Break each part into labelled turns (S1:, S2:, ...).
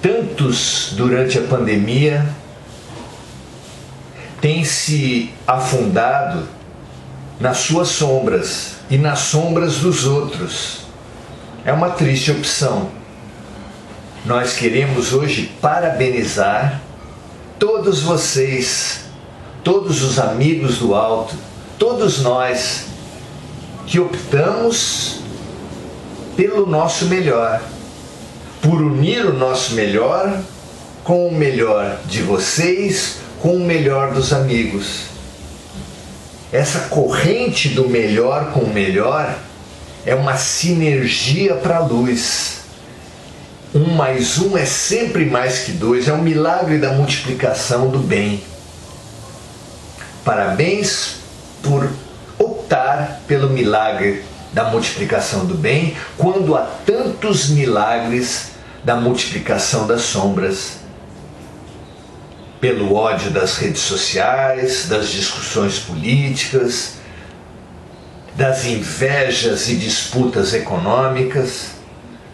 S1: Tantos, durante a pandemia, têm se afundado nas suas sombras e nas sombras dos outros. É uma triste opção. Nós queremos hoje parabenizar todos vocês, todos os amigos do alto, todos nós que optamos pelo nosso melhor, por unir o nosso melhor com o melhor de vocês, com o melhor dos amigos. Essa corrente do melhor com o melhor é uma sinergia para a luz. 1 mais 1 é sempre mais que 2, é o milagre da multiplicação do bem. Parabéns por optar pelo milagre da multiplicação do bem, quando há tantos milagres da multiplicação das sombras. Pelo ódio das redes sociais, das discussões políticas, das invejas e disputas econômicas,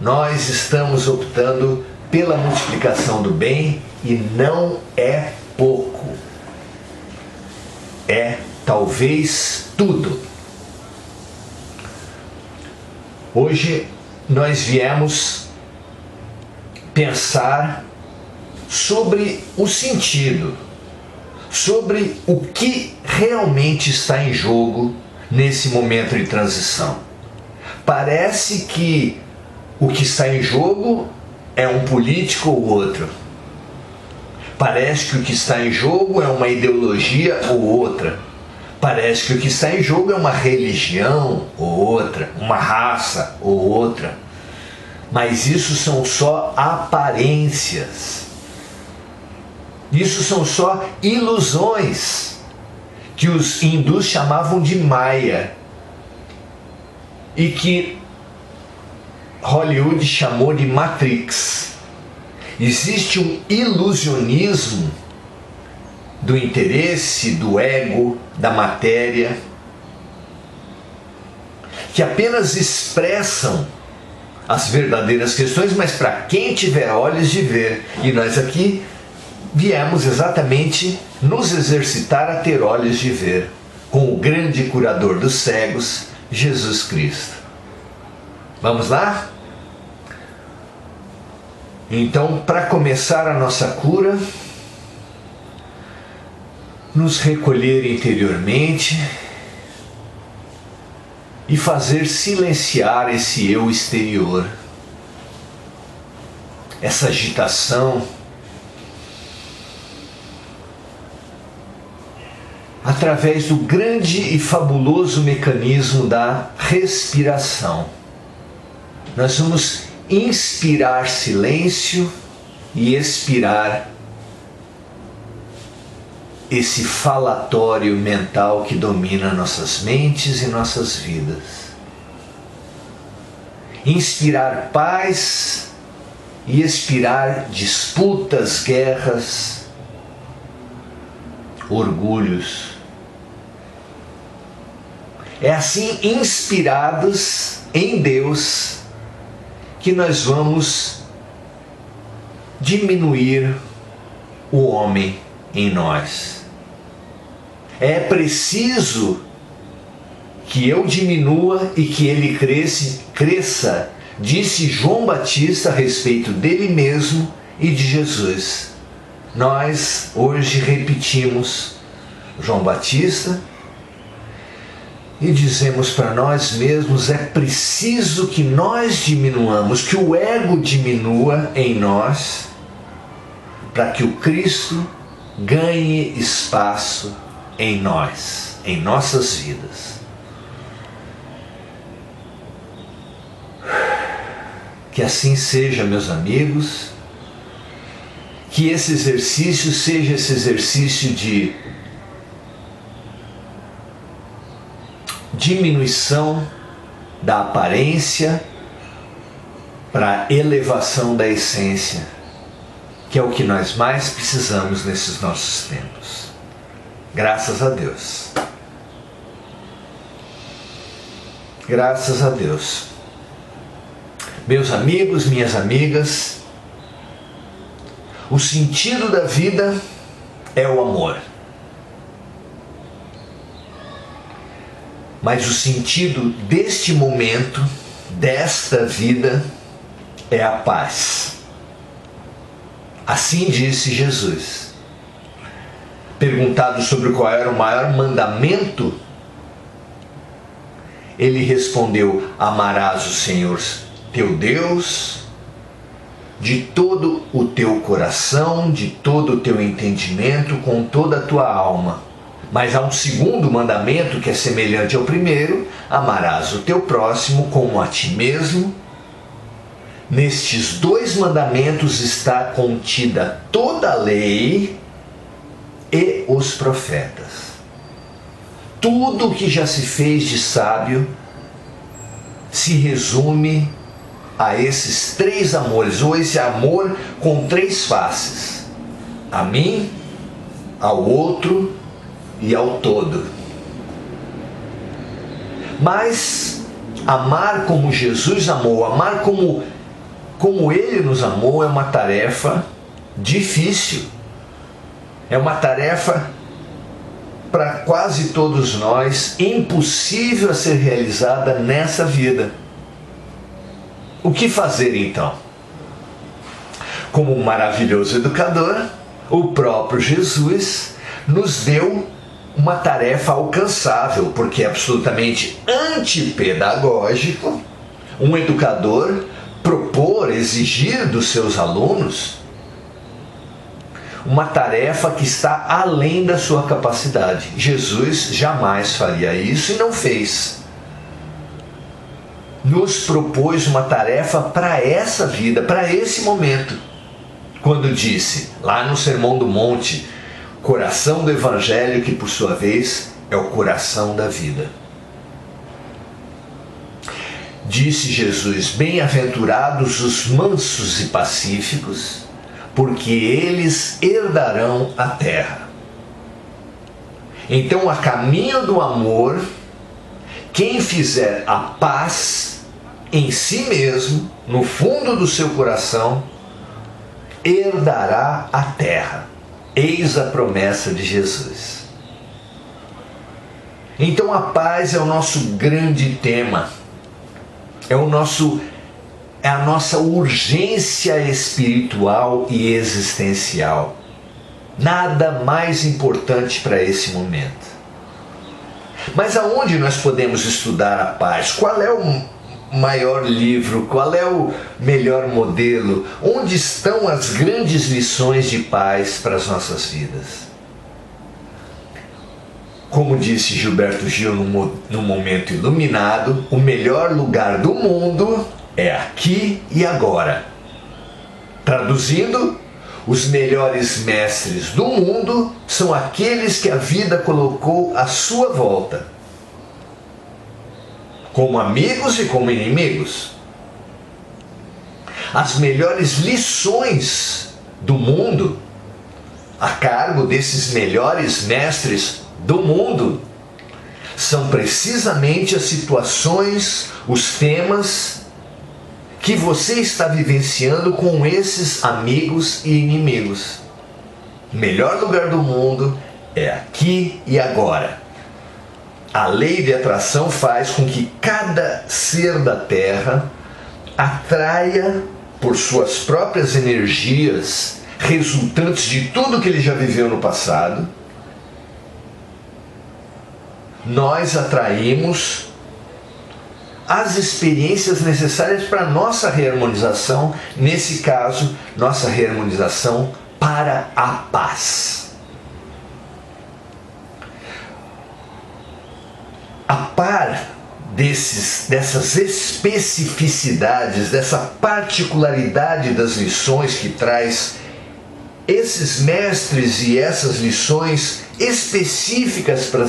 S1: nós estamos optando pela multiplicação do bem e não é pouco. É talvez tudo. Hoje nós viemos pensar sobre o sentido, sobre o que realmente está em jogo nesse momento de transição. Parece que o que está em jogo é um político ou outro. Parece que o que está em jogo é uma ideologia ou outra. Parece que o que está em jogo é uma religião ou outra, uma raça ou outra. Mas isso são só aparências. Isso são só ilusões que os hindus chamavam de Maya e que Hollywood chamou de Matrix. Existe um ilusionismo do interesse, do ego, da matéria, que apenas expressam as verdadeiras questões, mas para quem tiver olhos de ver. E nós aqui viemos exatamente nos exercitar a ter olhos de ver, com o grande curador dos cegos, Jesus Cristo. Vamos lá? Então, para começar a nossa cura, nos recolher interiormente e fazer silenciar esse eu exterior, essa agitação, através do grande e fabuloso mecanismo da respiração. Nós vamos inspirar silêncio e expirar esse falatório mental que domina nossas mentes e nossas vidas. Inspirar paz e expirar disputas, guerras, orgulhos. É assim, inspirados em Deus, que nós vamos diminuir o homem em nós. É preciso que eu diminua e que ele cresça, disse João Batista a respeito dele mesmo e de Jesus. Nós hoje repetimos João Batista e dizemos para nós mesmos: é preciso que nós diminuamos, que o ego diminua em nós, para que o Cristo ganhe espaço em nós, em nossas vidas. Que assim seja, meus amigos, que esse exercício seja esse exercício de diminuição da aparência para elevação da essência, que é o que nós mais precisamos nesses nossos tempos. Graças a Deus. Graças a Deus. Meus amigos, minhas amigas, O sentido da vida é o amor. Mas o sentido deste momento, desta vida, é a paz. Assim disse Jesus. Perguntado sobre qual era o maior mandamento, ele respondeu: amarás o Senhor teu Deus de todo o teu coração, de todo o teu entendimento, com toda a tua alma. Mas há um segundo mandamento que é semelhante ao primeiro: amarás o teu próximo como a ti mesmo. Nestes dois mandamentos está contida toda a lei e os profetas. Tudo o que já se fez de sábio se resume a esses três amores, ou esse amor com três faces: a mim, ao outro e ao todo. Mas amar como Jesus amou, amar como Ele nos amou, é uma tarefa difícil. É uma tarefa, para quase todos nós, impossível a ser realizada nessa vida. O que fazer então? Como um maravilhoso educador, o próprio Jesus nos deu uma tarefa alcançável, porque é absolutamente antipedagógico um educador propor, exigir dos seus alunos uma tarefa que está além da sua capacidade. Jesus jamais faria isso e não fez. Nos propôs uma tarefa para essa vida, para esse momento, quando disse, lá no Sermão do Monte, coração do Evangelho, que por sua vez é o coração da vida. Disse Jesus: bem-aventurados os mansos e pacíficos, porque eles herdarão a terra. Então, a caminho do amor, quem fizer a paz em si mesmo, no fundo do seu coração, herdará a terra. Eis a promessa de Jesus. Então a paz é o nosso grande tema. É a nossa urgência espiritual e existencial. Nada mais importante para esse momento. Mas aonde nós podemos estudar a paz? Qual é o maior livro? Qual é o melhor modelo? Onde estão as grandes lições de paz para as nossas vidas? Como disse Gilberto Gil num momento iluminado, o melhor lugar do mundo é aqui e agora. Traduzindo, os melhores mestres do mundo são aqueles que a vida colocou à sua volta, como amigos e como inimigos. As melhores lições do mundo, a cargo desses melhores mestres do mundo, são precisamente as situações, os temas que você está vivenciando com esses amigos e inimigos. O melhor lugar do mundo é aqui e agora. A lei de atração faz com que cada ser da Terra atraia por suas próprias energias, resultantes de tudo que ele já viveu no passado. Nós atraímos as experiências necessárias para a nossa reharmonização, nesse caso, nossa reharmonização para a paz. A par dessas especificidades, dessa particularidade das lições que traz esses mestres e essas lições específicas para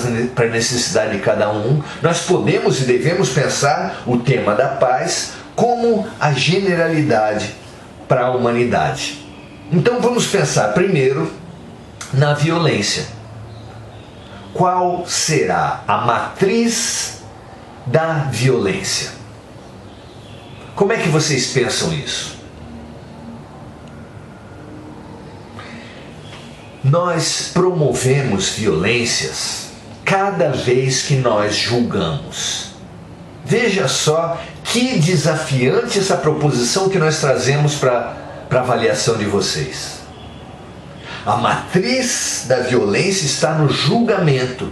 S1: a necessidade de cada um, nós podemos e devemos pensar o tema da paz como a generalidade para a humanidade. Então vamos pensar primeiro na violência. Qual será a matriz da violência? Como é que vocês pensam isso? Nós promovemos violências cada vez que nós julgamos. Veja só que desafiante essa proposição que nós trazemos para a avaliação de vocês. A matriz da violência está no julgamento,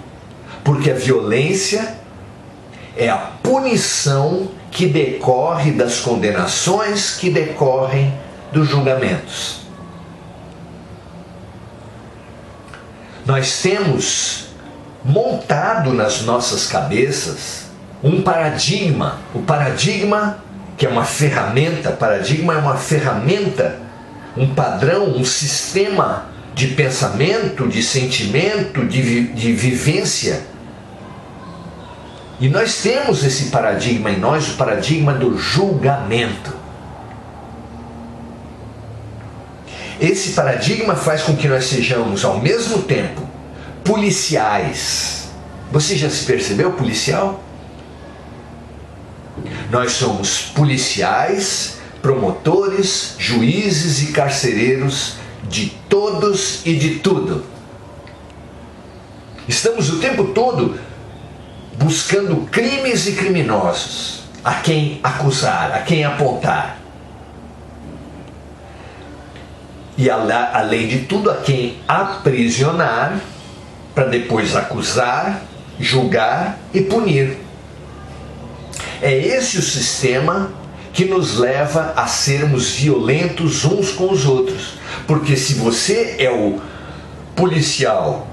S1: porque a violência é a punição que decorre das condenações que decorrem dos julgamentos. Nós temos montado nas nossas cabeças um paradigma. O paradigma, que é uma ferramenta, um padrão, um sistema de pensamento, de sentimento, de vivência. E nós temos esse paradigma em nós, o paradigma do julgamento. Esse paradigma faz com que nós sejamos, ao mesmo tempo, policiais. Você já se percebeu policial? Nós somos policiais, promotores, juízes e carcereiros de todos e de tudo. Estamos o tempo todo buscando crimes e criminosos, a quem acusar, a quem apontar. E além de tudo, a quem aprisionar, para depois acusar, julgar e punir. É esse o sistema que nos leva a sermos violentos uns com os outros. Porque se você é o policial,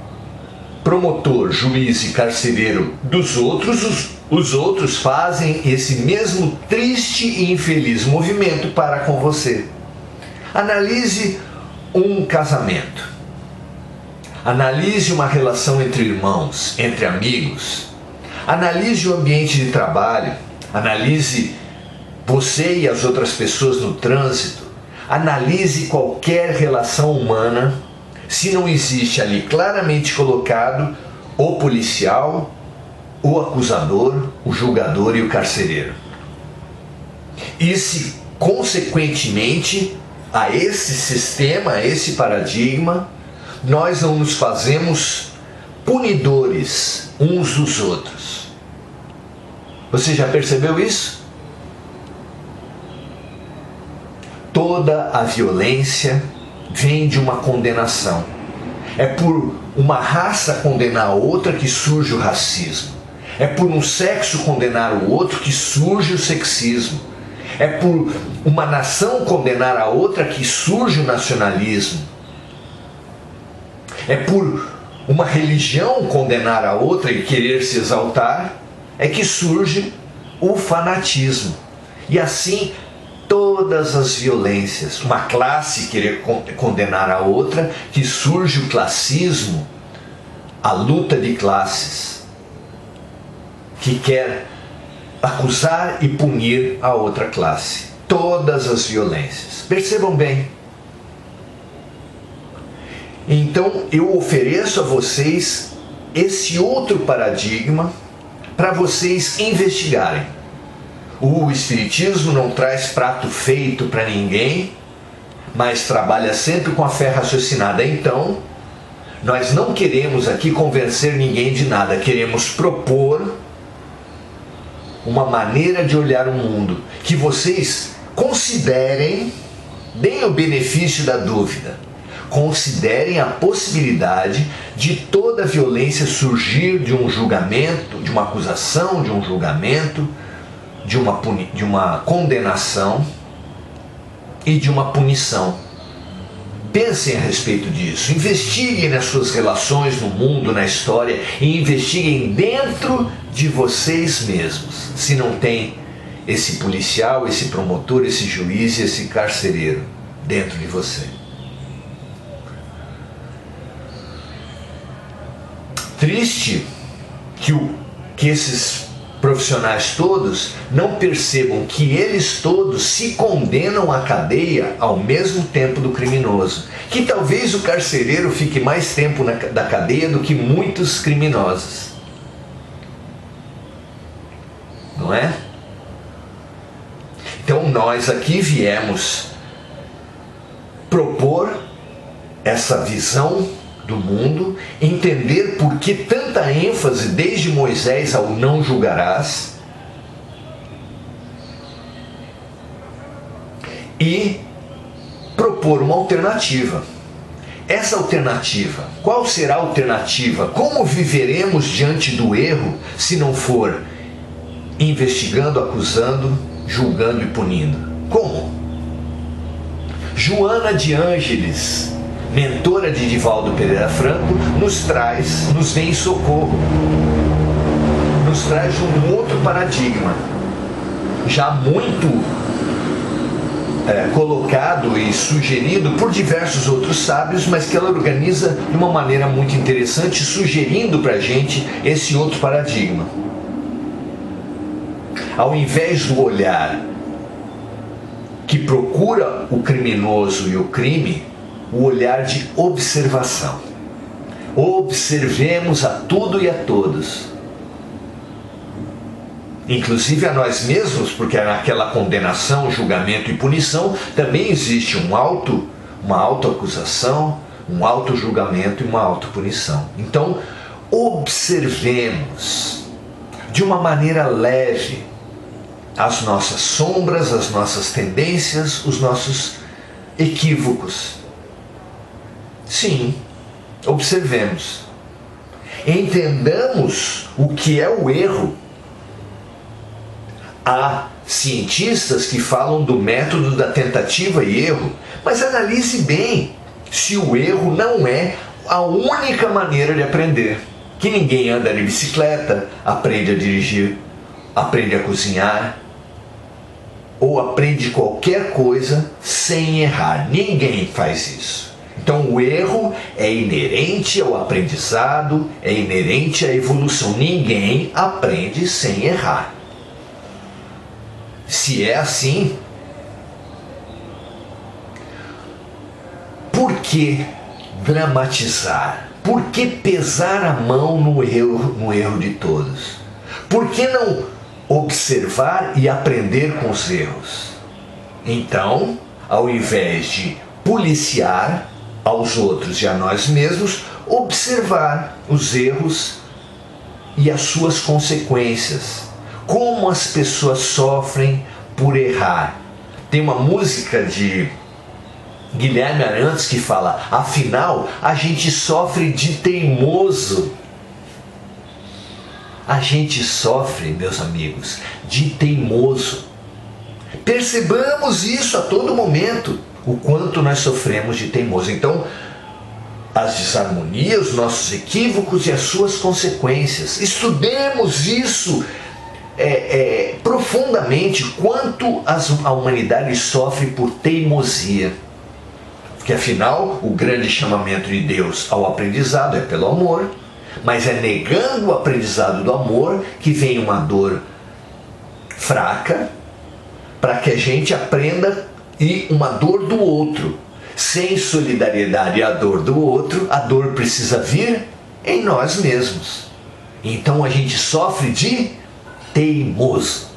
S1: promotor, juiz e carcereiro dos outros, os outros fazem esse mesmo triste e infeliz movimento para com você. Analise um casamento. Analise uma relação entre irmãos, entre amigos. Analise o ambiente de trabalho. Analise você e as outras pessoas no trânsito. Analise qualquer relação humana, se não existe ali claramente colocado o policial, o acusador, o julgador e o carcereiro. E se, consequentemente, a esse sistema, a esse paradigma, nós não nos fazemos punidores uns dos outros. Você já percebeu isso? Toda a violência vem de uma condenação. É por uma raça condenar a outra que surge o racismo. É por um sexo condenar o outro que surge o sexismo. É por uma nação condenar a outra que surge o nacionalismo. É por uma religião condenar a outra e querer se exaltar, é que surge o fanatismo. E assim, todas as violências. Uma classe querer condenar a outra, que surge o classismo, a luta de classes, que quer acusar e punir a outra classe. Todas as violências. Percebam bem. Então eu ofereço a vocês esse outro paradigma para vocês investigarem. O Espiritismo não traz prato feito para ninguém, mas trabalha sempre com a fé raciocinada. Então, nós não queremos aqui convencer ninguém de nada, queremos propor uma maneira de olhar o mundo, que vocês considerem, deem o benefício da dúvida, considerem a possibilidade de toda violência surgir de um julgamento, de uma acusação, de um julgamento, de uma condenação e de uma punição. Pensem a respeito disso, investiguem nas suas relações no mundo, na história, e investiguem dentro de vocês mesmos, se não tem esse policial, esse promotor, esse juiz e esse carcereiro dentro de você. Triste que esses profissionais todos não percebam que eles todos se condenam à cadeia ao mesmo tempo do criminoso. Que talvez o carcereiro fique mais tempo da cadeia do que muitos criminosos. Não é? Então nós aqui viemos propor essa visão do mundo, entender por que tanta ênfase desde Moisés ao não julgarás e propor uma alternativa. Essa alternativa, qual será a alternativa? Como viveremos diante do erro se não for investigando, acusando, julgando e punindo? Como? Joana de Ângeles, mentora de Divaldo Pereira Franco, nos vem em socorro, nos traz um outro paradigma, já muito colocado e sugerido por diversos outros sábios, mas que ela organiza de uma maneira muito interessante, sugerindo para a gente esse outro paradigma. Ao invés do olhar que procura o criminoso e o crime, o olhar de observação. Observemos a tudo e a todos, inclusive a nós mesmos, porque naquela condenação, julgamento e punição também existe uma autoacusação, um autojulgamento e uma autopunição. Então, observemos de uma maneira leve as nossas sombras, as nossas tendências, os nossos equívocos. Sim, observemos. Entendamos o que é o erro. Há cientistas que falam do método da tentativa e erro, mas analise bem se o erro não é a única maneira de aprender. Que ninguém anda de bicicleta, aprende a dirigir, aprende a cozinhar, ou aprende qualquer coisa sem errar. Ninguém faz isso. Então o erro é inerente ao aprendizado, é inerente à evolução. Ninguém aprende sem errar. Se é assim, por que dramatizar? Por que pesar a mão no erro de todos? Por que não observar e aprender com os erros? Então, ao invés de policiar aos outros e a nós mesmos, observar os erros e as suas consequências. Como as pessoas sofrem por errar. Tem uma música de Guilherme Arantes que fala: afinal, a gente sofre de teimoso. A gente sofre, meus amigos, de teimoso. Percebamos isso a todo momento, o quanto nós sofremos de teimoso. Então, as desarmonias, os nossos equívocos e as suas consequências. Estudemos isso profundamente, quanto a humanidade sofre por teimosia. Porque afinal, o grande chamamento de Deus ao aprendizado é pelo amor, mas é negando o aprendizado do amor que vem uma dor fraca, para que a gente aprenda, e uma dor do outro. Sem solidariedade à dor do outro, a dor precisa vir em nós mesmos. Então a gente sofre de teimoso.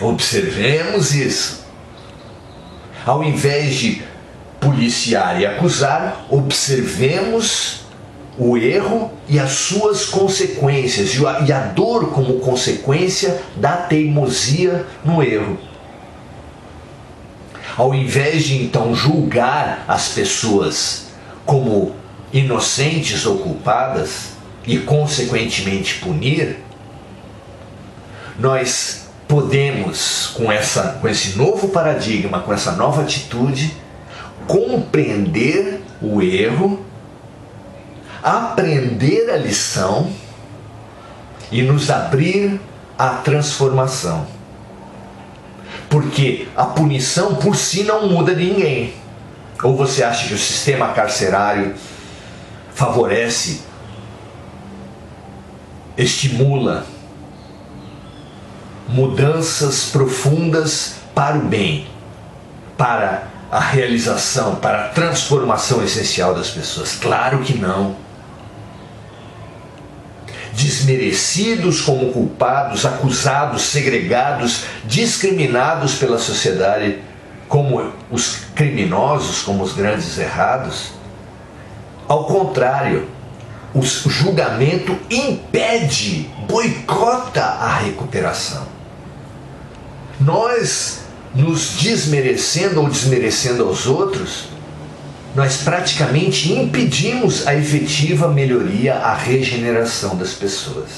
S1: Observemos isso. Ao invés de policiar e acusar, observemos o erro e as suas consequências, e a dor como consequência da teimosia no erro. Ao invés de então julgar as pessoas como inocentes ou culpadas e consequentemente punir, nós podemos, com esse novo paradigma, com essa nova atitude, compreender o erro, aprender a lição e nos abrir à transformação. Porque a punição por si não muda ninguém. Ou você acha que o sistema carcerário favorece, estimula mudanças profundas para o bem, para a realização, para a transformação essencial das pessoas? Claro que não. Desmerecidos como culpados, acusados, segregados, discriminados pela sociedade como os criminosos, como os grandes errados, Ao contrário, o julgamento impede, boicota a recuperação. Nós, nos desmerecendo ou desmerecendo aos outros, nós praticamente impedimos a efetiva melhoria, a regeneração das pessoas.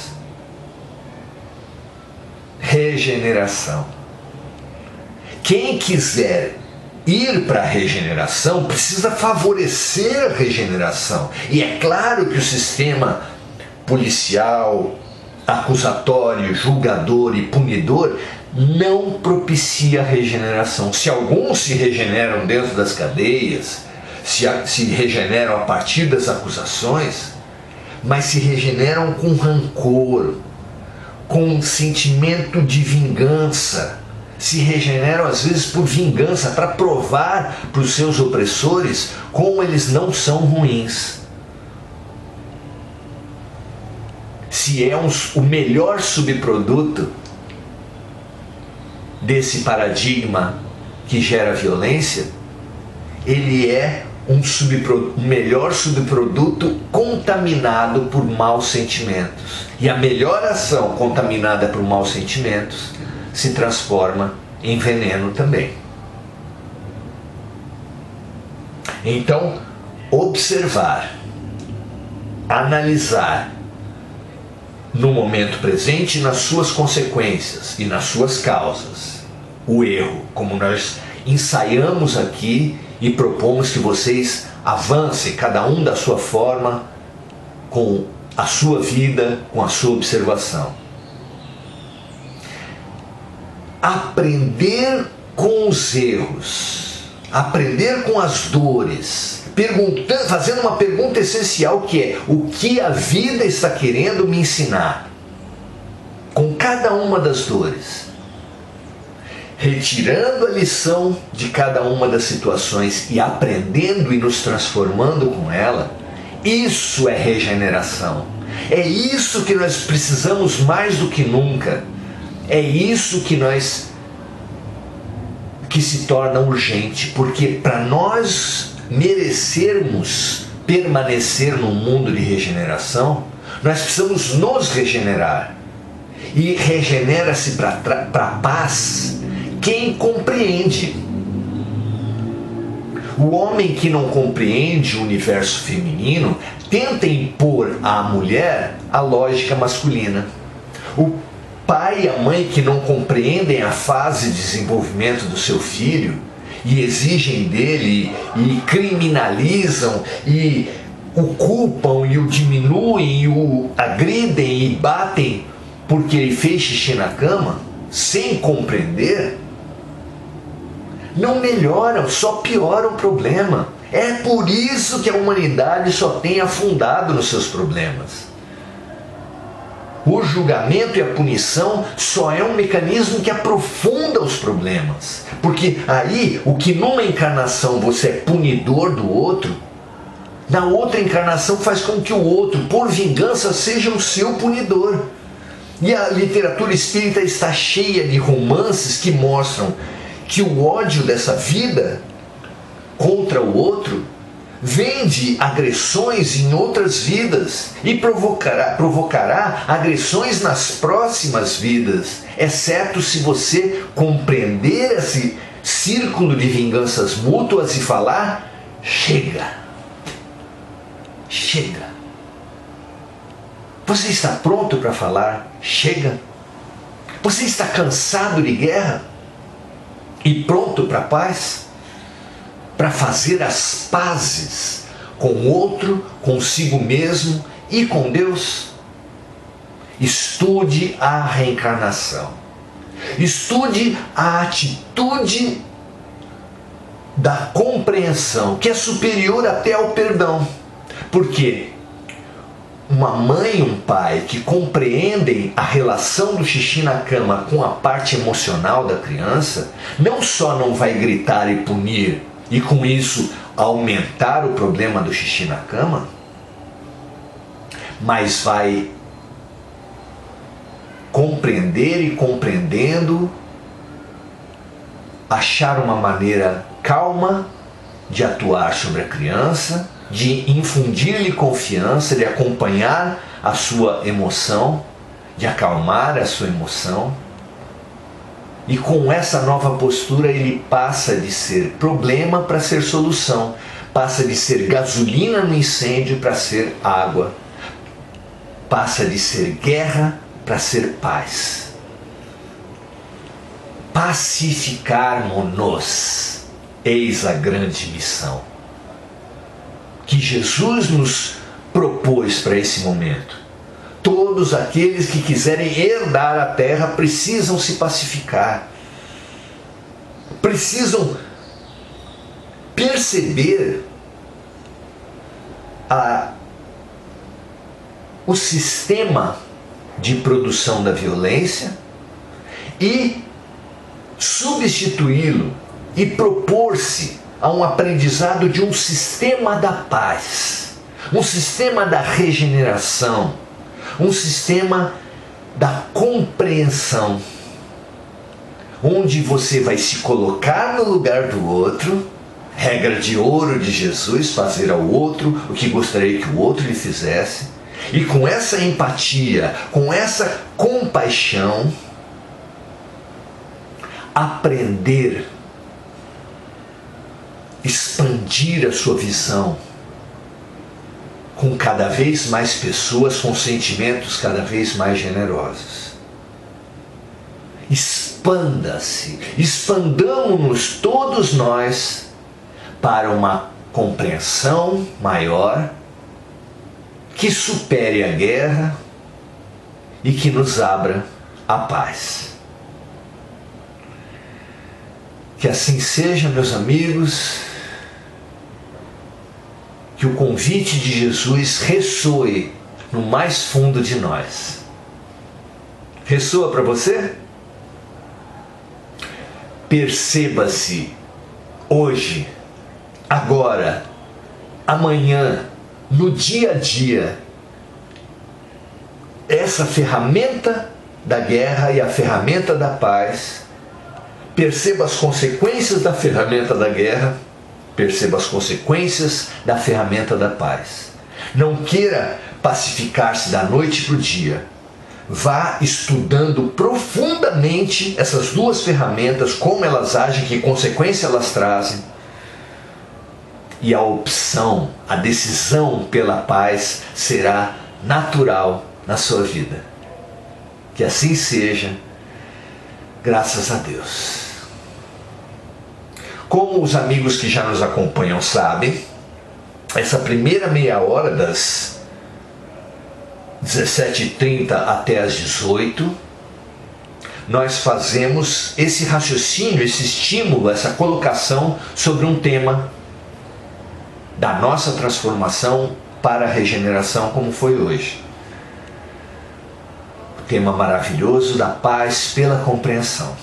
S1: Regeneração. Quem quiser ir para a regeneração precisa favorecer a regeneração. E é claro que o sistema policial, acusatório, julgador e punidor não propicia a regeneração. Se alguns se regeneram dentro das cadeias, se regeneram a partir das acusações, mas se regeneram com rancor, com sentimento de vingança, se regeneram às vezes por vingança, para provar para os seus opressores como eles não são ruins. Se é o melhor subproduto desse paradigma que gera violência, ele é um melhor subproduto contaminado por maus sentimentos. E a melhor ação contaminada por maus sentimentos se transforma em veneno também. Então, observar, analisar no momento presente, nas suas consequências e nas suas causas, o erro, como nós ensaiamos aqui e propomos que vocês avancem, cada um da sua forma, com a sua vida, com a sua observação. Aprender com os erros, aprender com as dores, fazendo uma pergunta essencial, que é: o que a vida está querendo me ensinar? Com cada uma das dores, retirando a lição de cada uma das situações e aprendendo e nos transformando com ela. Isso é regeneração. É isso que nós precisamos mais do que nunca. É isso que se torna urgente, porque para nós merecermos permanecer no mundo de regeneração, nós precisamos nos regenerar. E regenera-se para a paz quem compreende. O homem que não compreende o universo feminino tenta impor à mulher a lógica masculina. O pai e a mãe que não compreendem a fase de desenvolvimento do seu filho e exigem dele e criminalizam e o culpam e o diminuem e o agridem e batem porque ele fez xixi na cama, sem compreender, não melhoram, só pioram o problema. É por isso que a humanidade só tem afundado nos seus problemas. O julgamento e a punição só é um mecanismo que aprofunda os problemas. Porque aí, o que numa encarnação você é punidor do outro, na outra encarnação faz com que o outro, por vingança, seja o seu punidor. E a literatura espírita está cheia de romances que mostram que o ódio dessa vida contra o outro vem de agressões em outras vidas e provocará agressões nas próximas vidas, exceto se você compreender esse círculo de vinganças mútuas e falar: chega, chega. Você está pronto para falar chega? Você está cansado de guerra e pronto para a paz? Para fazer as pazes com o outro, consigo mesmo e com Deus? Estude a reencarnação. Estude a atitude da compreensão, que é superior até ao perdão. Porque uma mãe e um pai que compreendem a relação do xixi na cama com a parte emocional da criança, não só não vai gritar e punir, e com isso aumentar o problema do xixi na cama, mas vai compreender e, compreendendo, achar uma maneira calma de atuar sobre a criança, de infundir-lhe confiança, de acompanhar a sua emoção, de acalmar a sua emoção. E com essa nova postura ele passa de ser problema para ser solução, passa de ser gasolina no incêndio para ser água, passa de ser guerra para ser paz. Pacificarmos-nos, eis a grande missão que Jesus nos propôs para esse momento. Todos aqueles que quiserem herdar a terra precisam se pacificar, precisam perceber o sistema de produção da violência e substituí-lo e propor-se a um aprendizado de um sistema da paz, um sistema da regeneração, um sistema da compreensão, onde você vai se colocar no lugar do outro, regra de ouro de Jesus, fazer ao outro o que gostaria que o outro lhe fizesse, e com essa empatia, com essa compaixão, aprender, expandir a sua visão com cada vez mais pessoas com sentimentos cada vez mais generosos. Expanda-se, expandamos-nos todos nós para uma compreensão maior que supere a guerra e que nos abra a paz. Que assim seja, meus amigos, que o convite de Jesus ressoe no mais fundo de nós. Ressoa para você? Perceba-se hoje, agora, amanhã, no dia a dia, essa ferramenta da guerra e a ferramenta da paz. Perceba as consequências da ferramenta da guerra, perceba as consequências da ferramenta da paz. Não queira pacificar-se da noite para o dia. Vá estudando profundamente essas duas ferramentas, como elas agem, que consequência elas trazem. E a opção, a decisão pela paz será natural na sua vida. Que assim seja, graças a Deus. Como os amigos que já nos acompanham sabem, essa primeira meia hora das 17h30 até as 18h, nós fazemos esse raciocínio, esse estímulo, essa colocação sobre um tema da nossa transformação para a regeneração, como foi hoje. O tema maravilhoso da paz pela compreensão.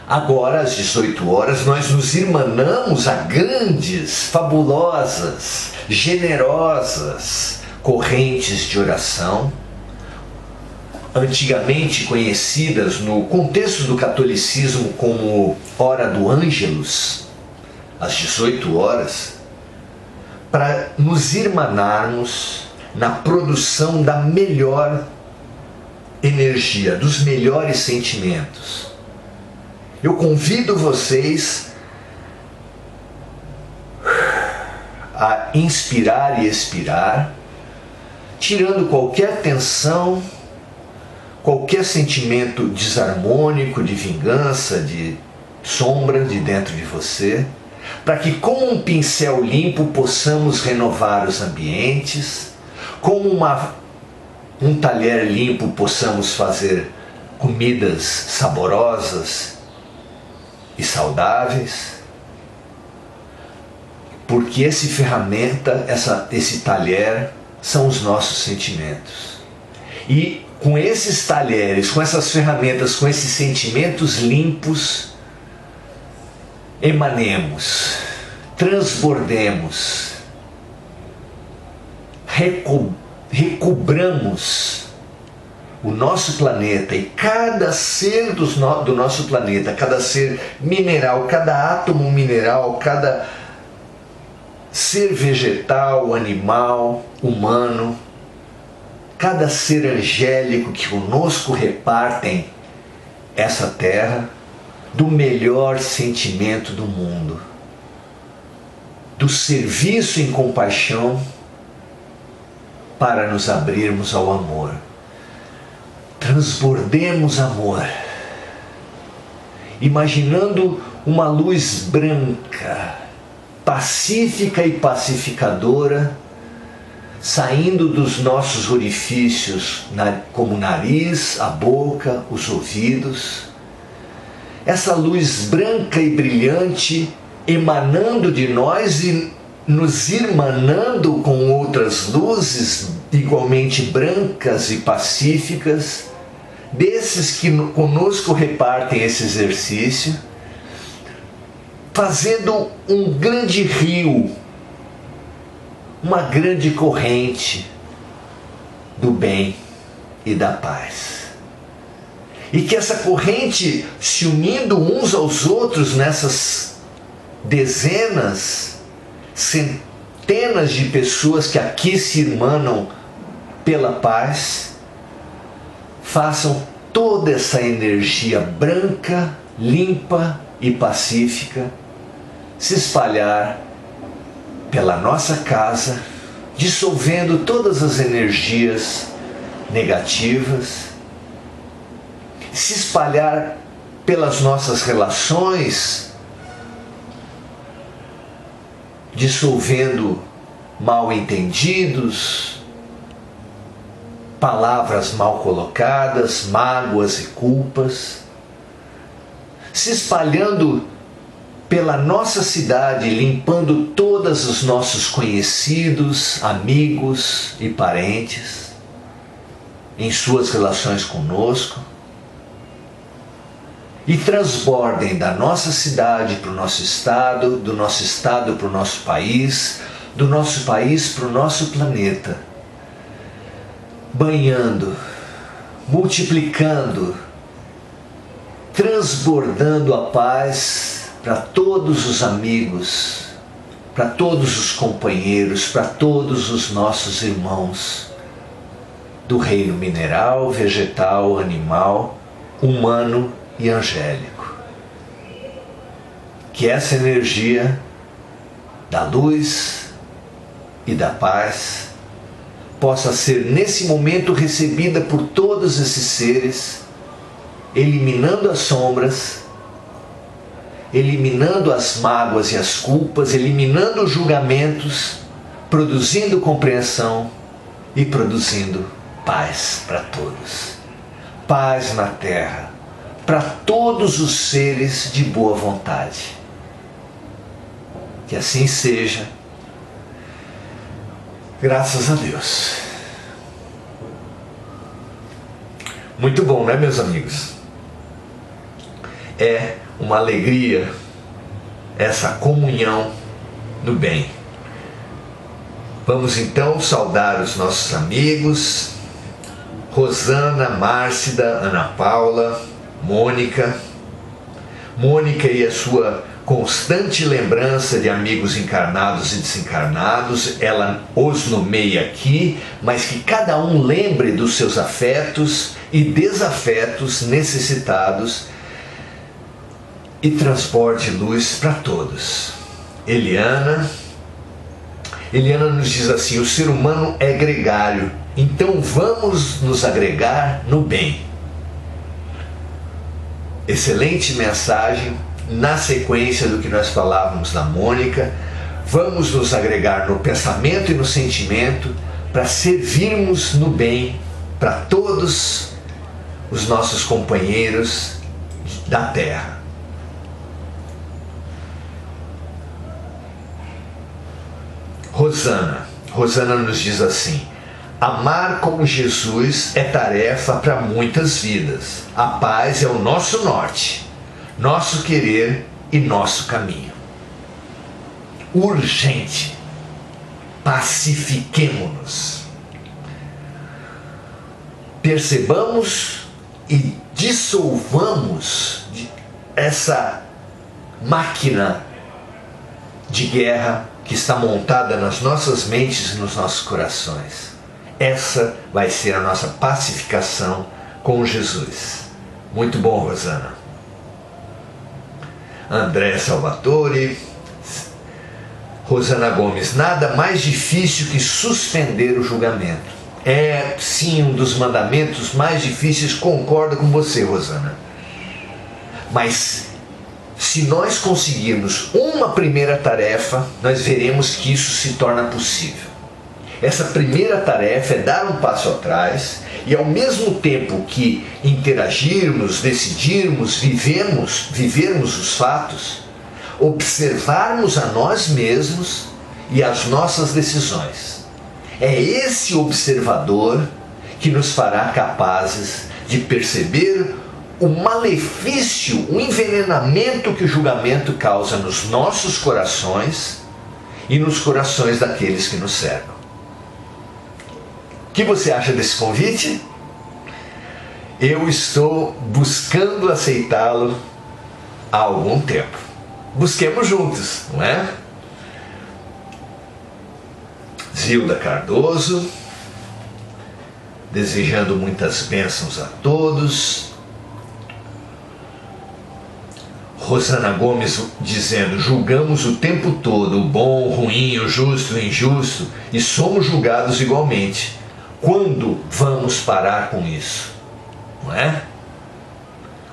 S1: Agora, às 18h, nós nos irmanamos a grandes, fabulosas, generosas correntes de oração, antigamente conhecidas no contexto do catolicismo como Hora do Ângelus, às 18h, para nos irmanarmos na produção da melhor energia, dos melhores sentimentos. Eu convido vocês a inspirar e expirar, tirando qualquer tensão, qualquer sentimento desarmônico, de vingança, de sombra de dentro de você, para que com um pincel limpo possamos renovar os ambientes, com um talher limpo possamos fazer comidas saborosas e saudáveis, porque esse ferramenta, esse talher, são os nossos sentimentos. E com esses talheres, com essas ferramentas, com esses sentimentos limpos, emanemos, transbordemos, recobramos o nosso planeta e cada ser do nosso planeta, cada ser mineral, cada átomo mineral, cada ser vegetal, animal, humano, cada ser angélico que conosco repartem essa terra, do melhor sentimento do mundo, do serviço em compaixão para nos abrirmos ao amor. Transbordemos amor, imaginando uma luz branca, pacífica e pacificadora, saindo dos nossos orifícios, como o nariz, a boca, os ouvidos. Essa luz branca e brilhante emanando de nós e nos irmanando com outras luzes igualmente brancas e pacíficas, desses que conosco repartem esse exercício, fazendo um grande rio, uma grande corrente do bem e da paz. E que essa corrente, se unindo uns aos outros nessas dezenas, centenas de pessoas que aqui se irmanam pela paz, façam toda essa energia branca, limpa e pacífica se espalhar pela nossa casa, dissolvendo todas as energias negativas, se espalhar pelas nossas relações, dissolvendo mal entendidos, palavras mal colocadas, mágoas e culpas, se espalhando pela nossa cidade, limpando todos os nossos conhecidos, amigos e parentes, em suas relações conosco, e transbordem da nossa cidade para o nosso estado, do nosso estado para o nosso país, do nosso país para o nosso planeta, banhando, multiplicando, transbordando a paz para todos os amigos, para todos os companheiros, para todos os nossos irmãos do reino mineral, vegetal, animal, humano e angélico. Que essa energia da luz e da paz possa ser nesse momento recebida por todos esses seres, eliminando as sombras, eliminando as mágoas e as culpas, eliminando os julgamentos, produzindo compreensão e produzindo paz para todos. Paz na terra, para todos os seres de boa vontade. Que assim seja. Graças a Deus. Muito bom, né, meus amigos? É uma alegria essa comunhão no bem. Vamos então saudar os nossos amigos, Rosana, Márcida, Ana Paula, Mônica e a sua constante lembrança de amigos encarnados e desencarnados. Ela os nomeia aqui, mas que cada um lembre dos seus afetos e desafetos necessitados e transporte luz para todos. Eliana nos diz assim: o ser humano é gregário, então vamos nos agregar no bem. Excelente mensagem, na sequência do que nós falávamos da Mônica. Vamos nos agregar no pensamento e no sentimento para servirmos no bem para todos os nossos companheiros da Terra. Rosana nos diz assim: amar como Jesus é tarefa para muitas vidas. A paz é o nosso norte, nosso querer e nosso caminho. Urgente, pacifiquemo-nos. Percebamos e dissolvamos essa máquina de guerra que está montada nas nossas mentes e nos nossos corações. Essa vai ser a nossa pacificação com Jesus. Muito bom, Rosana. André Salvatore. Rosana Gomes, nada mais difícil que suspender o julgamento. É sim um dos mandamentos mais difíceis, concordo com você, Rosana. Mas se nós conseguirmos uma primeira tarefa, nós veremos que isso se torna possível. Essa primeira tarefa é dar um passo atrás e, ao mesmo tempo que interagirmos, decidirmos, vivermos os fatos, observarmos a nós mesmos e as nossas decisões. É esse observador que nos fará capazes de perceber o malefício, o envenenamento que o julgamento causa nos nossos corações e nos corações daqueles que nos cercam. O que você acha desse convite? Eu estou buscando aceitá-lo há algum tempo. Busquemos juntos, não é? Zilda Cardoso, desejando muitas bênçãos a todos. Rosana Gomes dizendo, julgamos o tempo todo o bom, o ruim, o justo, o injusto e somos julgados igualmente. Quando vamos parar com isso? Não é?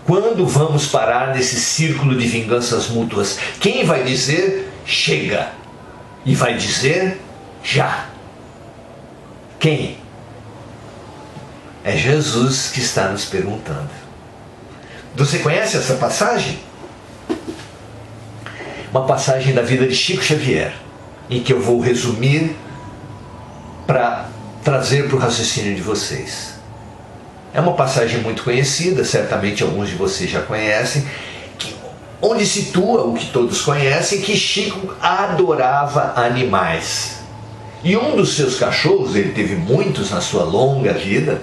S1: Quando vamos parar nesse círculo de vinganças mútuas? Quem vai dizer chega? E vai dizer já? Quem? É Jesus que está nos perguntando. Você conhece essa passagem? Uma passagem da vida de Chico Xavier, em que eu vou resumir para trazer para o raciocínio de vocês. É uma passagem muito conhecida, certamente alguns de vocês já conhecem, onde situa o que todos conhecem, que Chico adorava animais. E um dos seus cachorros, ele teve muitos na sua longa vida,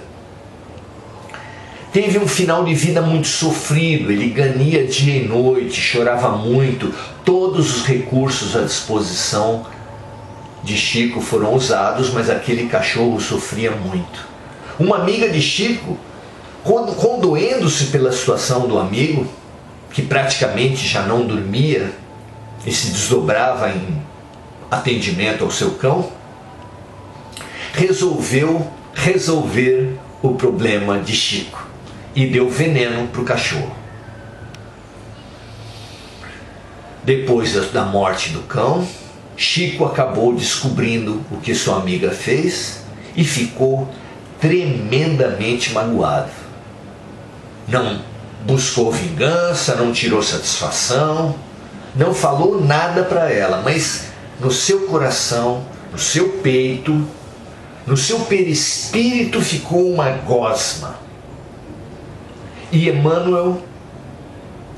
S1: teve um final de vida muito sofrido, ele ganhia dia e noite, chorava muito, todos os recursos à disposição de Chico foram usados, mas aquele cachorro sofria muito. Uma amiga de Chico, condoendo-se pela situação do amigo, que praticamente já não dormia e se desdobrava em atendimento ao seu cão, resolveu resolver o problema de Chico e deu veneno para o cachorro. Depois da morte do cão, Chico acabou descobrindo o que sua amiga fez e ficou tremendamente magoado. Não buscou vingança, não tirou satisfação, não falou nada para ela, mas no seu coração, no seu peito, no seu perispírito ficou uma gosma. E Emmanuel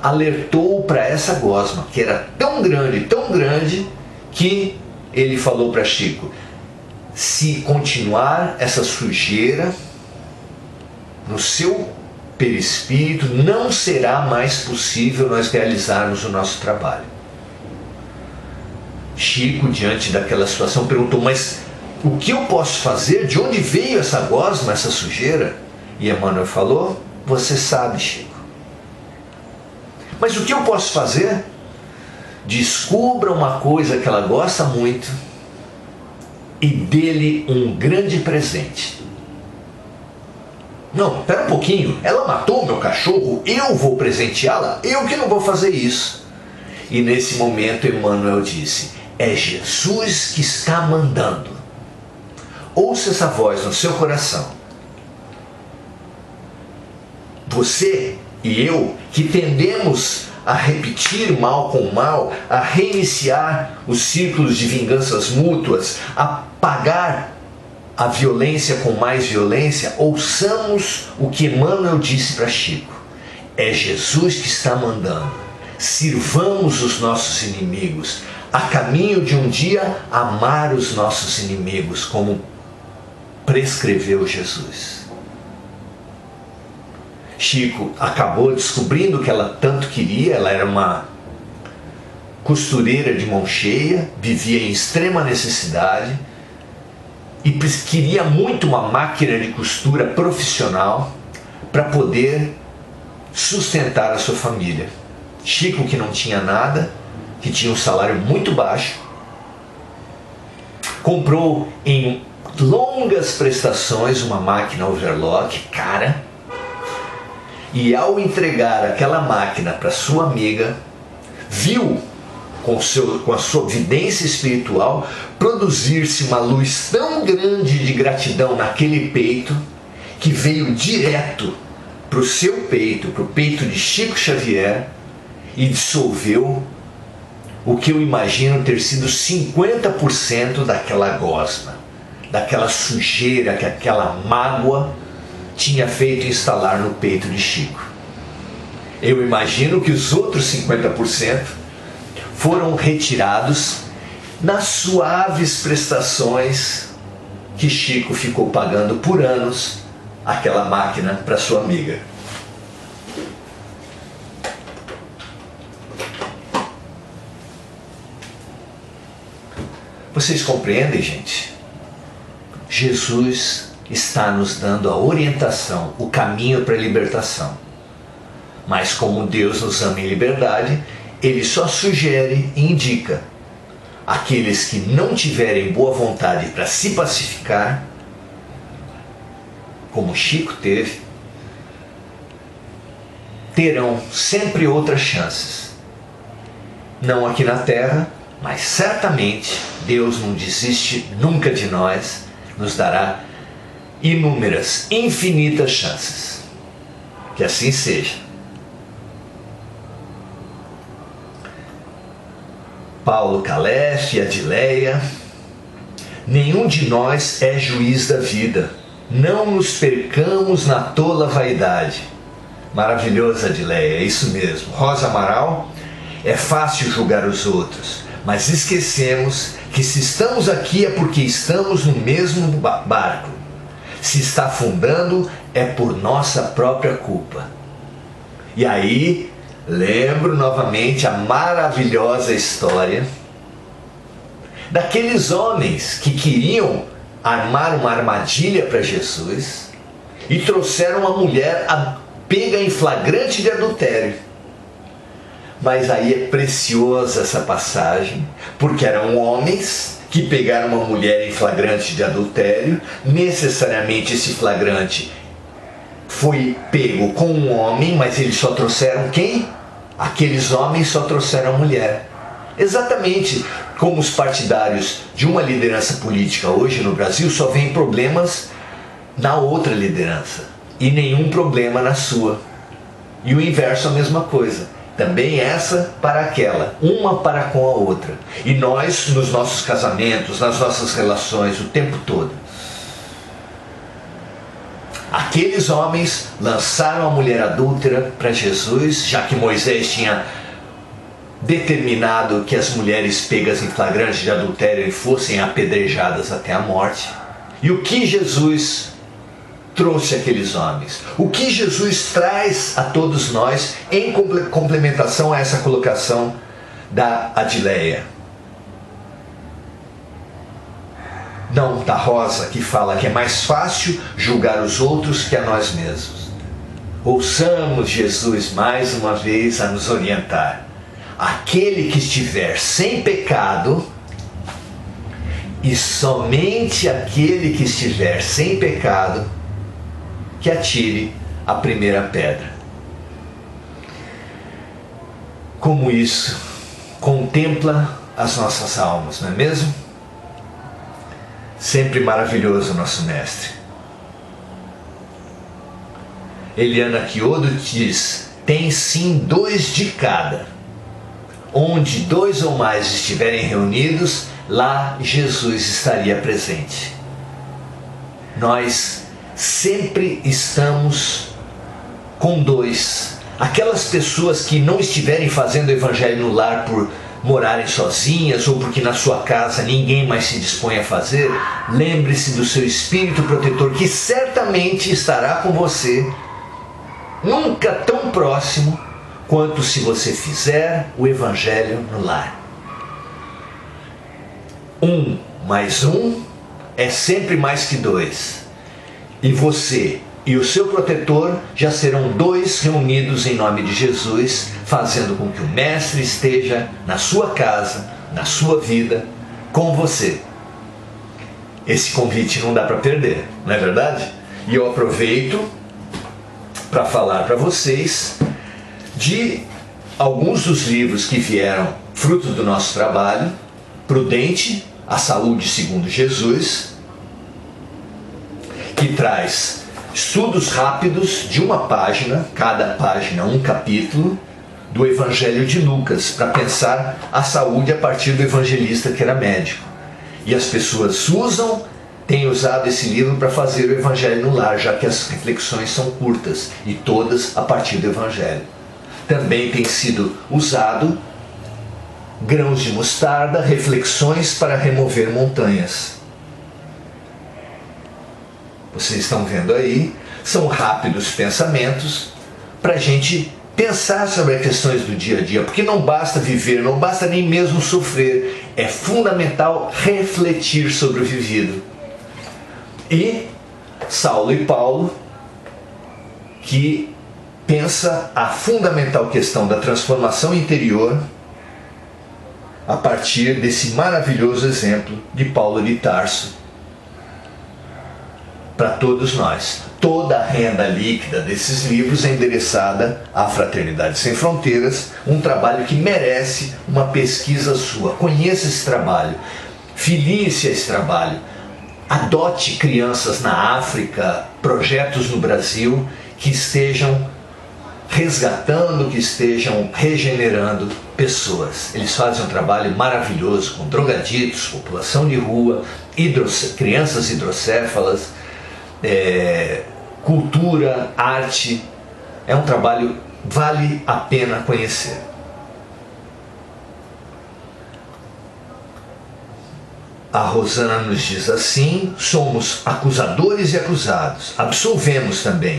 S1: alertou para essa gosma, que era tão grande, que ele falou para Chico, se continuar essa sujeira no seu perispírito, não será mais possível nós realizarmos o nosso trabalho. Chico, diante daquela situação, perguntou, mas o que eu posso fazer? De onde veio essa gosma, essa sujeira? E Emmanuel falou, você sabe, Chico. Mas o que eu posso fazer? Descubra uma coisa que ela gosta muito e dê-lhe um grande presente. Não, espera um pouquinho, ela matou meu cachorro, eu vou presenteá-la? Eu que não vou fazer isso. E nesse momento Emmanuel disse, é Jesus que está mandando. Ouça essa voz no seu coração. Você e eu, que tendemos a repetir mal com mal, a reiniciar os círculos de vinganças mútuas, a pagar a violência com mais violência, ouçamos o que Emmanuel disse para Chico. É Jesus que está mandando. Sirvamos os nossos inimigos, a caminho de um dia amar os nossos inimigos, como prescreveu Jesus. Chico acabou descobrindo que ela tanto queria, ela era uma costureira de mão cheia, vivia em extrema necessidade e queria muito uma máquina de costura profissional para poder sustentar a sua família. Chico, que não tinha nada, que tinha um salário muito baixo, comprou em longas prestações uma máquina overlock cara, e ao entregar aquela máquina para sua amiga, viu com a sua vidência espiritual produzir-se uma luz tão grande de gratidão naquele peito, que veio direto para o seu peito, para o peito de Chico Xavier, e dissolveu o que eu imagino ter sido 50% daquela gosma, daquela sujeira que aquela mágoa tinha feito instalar no peito de Chico. Eu imagino que os outros 50% foram retirados nas suaves prestações que Chico ficou pagando por anos aquela máquina para sua amiga. Vocês compreendem, gente? Jesus está nos dando a orientação, o caminho para a libertação. Mas como Deus nos ama em liberdade, Ele só sugere e indica aqueles que não tiverem boa vontade para se pacificar, como Chico teve, terão sempre outras chances. Não aqui na Terra, mas certamente Deus não desiste nunca de nós, nos dará inúmeras, infinitas chances. Que assim seja. Paulo Calef e Adileia: nenhum de nós é juiz da vida, não nos percamos na tola vaidade. Maravilhoso, Adileia, é isso mesmo. Rosa Amaral: é fácil julgar os outros, mas esquecemos que se estamos aqui é porque estamos no mesmo barco. Se está afundando é por nossa própria culpa. E aí, lembro novamente a maravilhosa história daqueles homens que queriam armar uma armadilha para Jesus e trouxeram uma mulher pega em flagrante de adultério. Mas aí é preciosa essa passagem, porque eram homens que pegaram uma mulher em flagrante de adultério. Necessariamente esse flagrante foi pego com um homem, mas eles só trouxeram quem? Aqueles homens só trouxeram a mulher. Exatamente como os partidários de uma liderança política hoje no Brasil só veem problemas na outra liderança e nenhum problema na sua. E o inverso é a mesma coisa. Também essa para aquela, uma para com a outra. E nós, nos nossos casamentos, nas nossas relações, o tempo todo. Aqueles homens lançaram a mulher adúltera para Jesus, já que Moisés tinha determinado que as mulheres pegas em flagrante de adultério fossem apedrejadas até a morte. E o que Jesus trouxe aqueles homens? O que Jesus traz a todos nós em complementação a essa colocação da Adileia? Não da Rosa, que fala que é mais fácil julgar os outros que a nós mesmos. Ouçamos Jesus mais uma vez a nos orientar. Aquele que estiver sem pecado, e somente aquele que estiver sem pecado, que atire a primeira pedra. Como isso contempla as nossas almas, não é mesmo? Sempre maravilhoso o nosso mestre. Eliana Chiodo diz: tem sim 2 de cada. Onde 2 ou mais estiverem reunidos, lá Jesus estaria presente. Nós sempre estamos com 2. Aquelas pessoas que não estiverem fazendo o evangelho no lar por morarem sozinhas ou porque na sua casa ninguém mais se dispõe a fazer, lembre-se do seu espírito protetor, que certamente estará com você, nunca tão próximo quanto se você fizer o Evangelho no lar. 1 mais 1 é sempre mais que 2. E você e o seu protetor já serão 2 reunidos em nome de Jesus, fazendo com que o Mestre esteja na sua casa, na sua vida, com você. Esse convite não dá para perder, não é verdade? E eu aproveito para falar para vocês de alguns dos livros que vieram fruto do nosso trabalho: Prudente, a Saúde segundo Jesus, que traz estudos rápidos de uma página, cada página um capítulo, do Evangelho de Lucas, para pensar a saúde a partir do evangelista que era médico. E as pessoas têm usado esse livro para fazer o Evangelho no lar, já que as reflexões são curtas e todas a partir do Evangelho. Também tem sido usado Grãos de Mostarda, Reflexões para Remover Montanhas. Vocês estão vendo aí, são rápidos pensamentos para a gente pensar sobre as questões do dia a dia, porque não basta viver, não basta nem mesmo sofrer, é fundamental refletir sobre o vivido. E Saulo e Paulo, que pensa a fundamental questão da transformação interior a partir desse maravilhoso exemplo de Paulo de Tarso, para todos nós. Toda a renda líquida desses livros é endereçada à Fraternidade Sem Fronteiras, um trabalho que merece uma pesquisa sua. Conheça esse trabalho, filie-se a esse trabalho, adote crianças na África, projetos no Brasil que estejam resgatando, que estejam regenerando pessoas. Eles fazem um trabalho maravilhoso com drogaditos, população de rua, crianças hidrocéfalas, cultura, arte. É um trabalho que vale a pena conhecer. A Rosana nos diz assim: somos acusadores e acusados, absolvemos também.